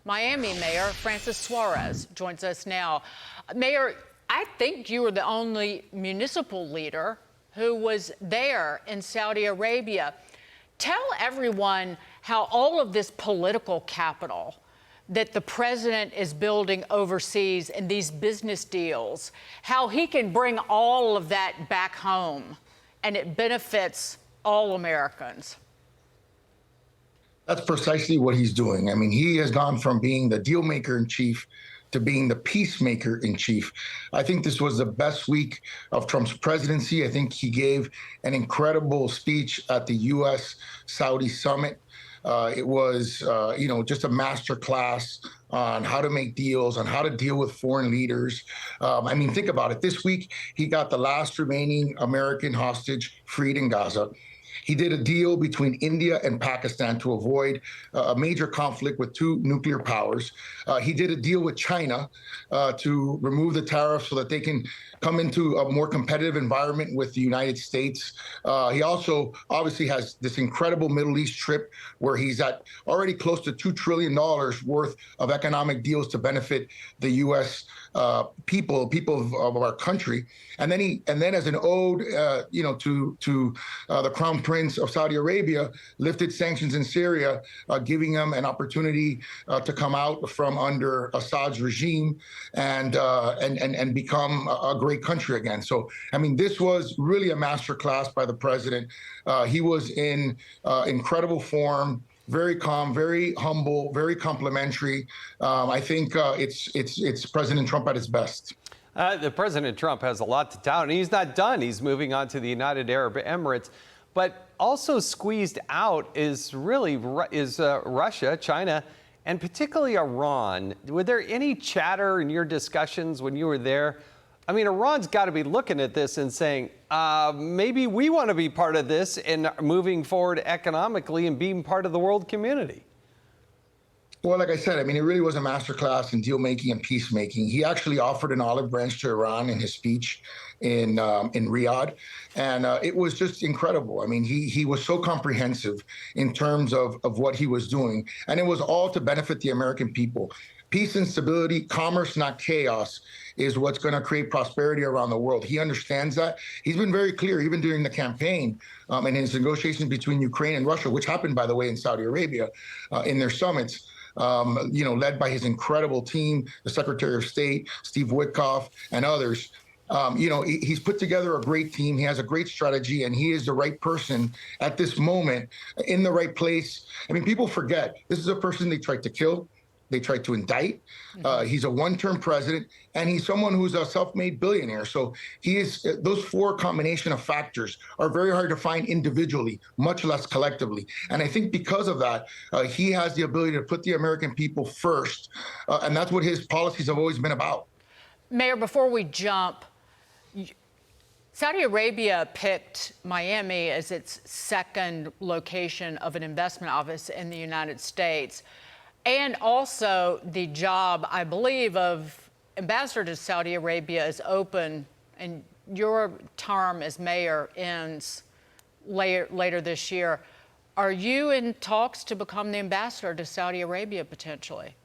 Miami Mayor Francis Suarez joins us now. Mayor, I think you were the only municipal leader who was there in Saudi Arabia. Tell everyone how all of this political capital that the president is building overseas in these business deals, how he can bring all of that back home and it benefits all Americans. That's precisely what he's doing. I mean, he has gone from being the deal maker in chief to being the peacemaker in chief. I think this was the best week of Trump's presidency. I think he gave an incredible speech at the U.S.-Saudi summit. It was, just a master class on how to make deals, on how to deal with foreign leaders. Think about it. This week, he got the last remaining American hostage freed in Gaza. He did a deal between India and Pakistan to avoid a major conflict with two nuclear powers. He did a deal with China to remove the tariffs so that they can come into a more competitive environment with the United States. He also obviously has this incredible Middle East trip where he's at already close to $2 trillion worth of economic deals to benefit the U.S. people of our country. And then as an ode, to the Crown Prince of Saudi Arabia, lifted sanctions in Syria, giving them an opportunity to come out from under Assad's regime and become a great country again. So, this was really a masterclass by the president. He was in incredible form. Very calm, very humble, very complimentary. I think it's President Trump at his best. The President Trump has a lot to tout, and he's not done. He's moving on to the United Arab Emirates. But also squeezed out is Russia, China, and particularly Iran. Were there any chatter in your discussions when you were there? Iran's got to be looking at this and saying, maybe we want to be part of this and moving forward economically and being part of the world community. Well, like I said, it really was a masterclass in deal making and peacemaking. He actually offered an olive branch to Iran in his speech in Riyadh, and it was just incredible. He was so comprehensive in terms of what he was doing, and it was all to benefit the American people. Peace and stability, commerce, not chaos, is what's going to create prosperity around the world. He understands that. He's been very clear, even during the campaign and his negotiations between Ukraine and Russia, which happened, by the way, in Saudi Arabia in their summits. Led by his incredible team, the Secretary of State, Steve Witkoff, and others. He's put together a great team. He has a great strategy, and he is the right person at this moment in the right place. People forget, this is a person they tried to kill. They tried to indict. He's a one-term president, and he's someone who's a self-made billionaire. So those four combination of factors are very hard to find individually, much less collectively. And I think because of that, he has the ability to put the American people first, and that's what his policies have always been about. Mayor, before we jump, Saudi Arabia picked Miami as its second location of an investment office in the United States. And also the job, I believe, of ambassador to Saudi Arabia is open, and your term as mayor ends later this year. Are you in talks to become the ambassador to Saudi Arabia potentially?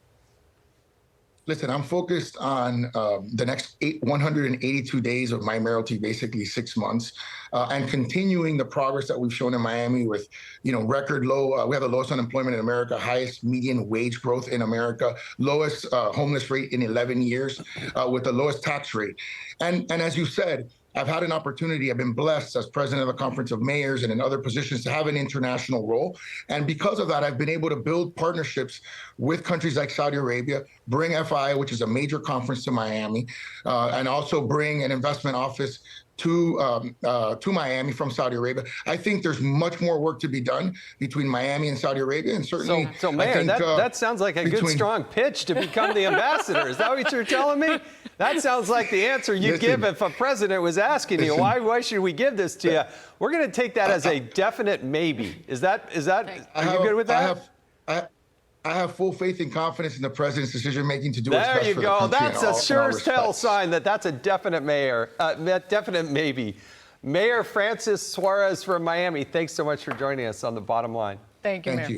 Listen, I'm focused on the next 182 days of my mayoralty, basically 6 months, and continuing the progress that we've shown in Miami with, record low. We have the lowest unemployment in America, highest median wage growth in America, lowest homeless rate in 11 years, with the lowest tax rate. And as you said, I've had an opportunity, I've been blessed as president of the Conference of Mayors and in other positions to have an international role. And because of that, I've been able to build partnerships with countries like Saudi Arabia, bring FI, which is a major conference, to Miami, and also bring an investment office to Miami from Saudi Arabia. I think there's much more work to be done between Miami and Saudi Arabia, and certainly. So Mayor, that sounds like a good, strong pitch to become the ambassador. Is that what you're telling me? That sounds like the answer you'd give if a president was asking you, why should we give this to you? We're going to take that as a definite maybe. Are you good with that? I have full faith and confidence in the president's decision-making to do what's best for the country. There you go. That's a sure tell sign that that's a definite definite maybe. Mayor Francis Suarez from Miami, thanks so much for joining us on The Bottom Line. Thank you, Mayor.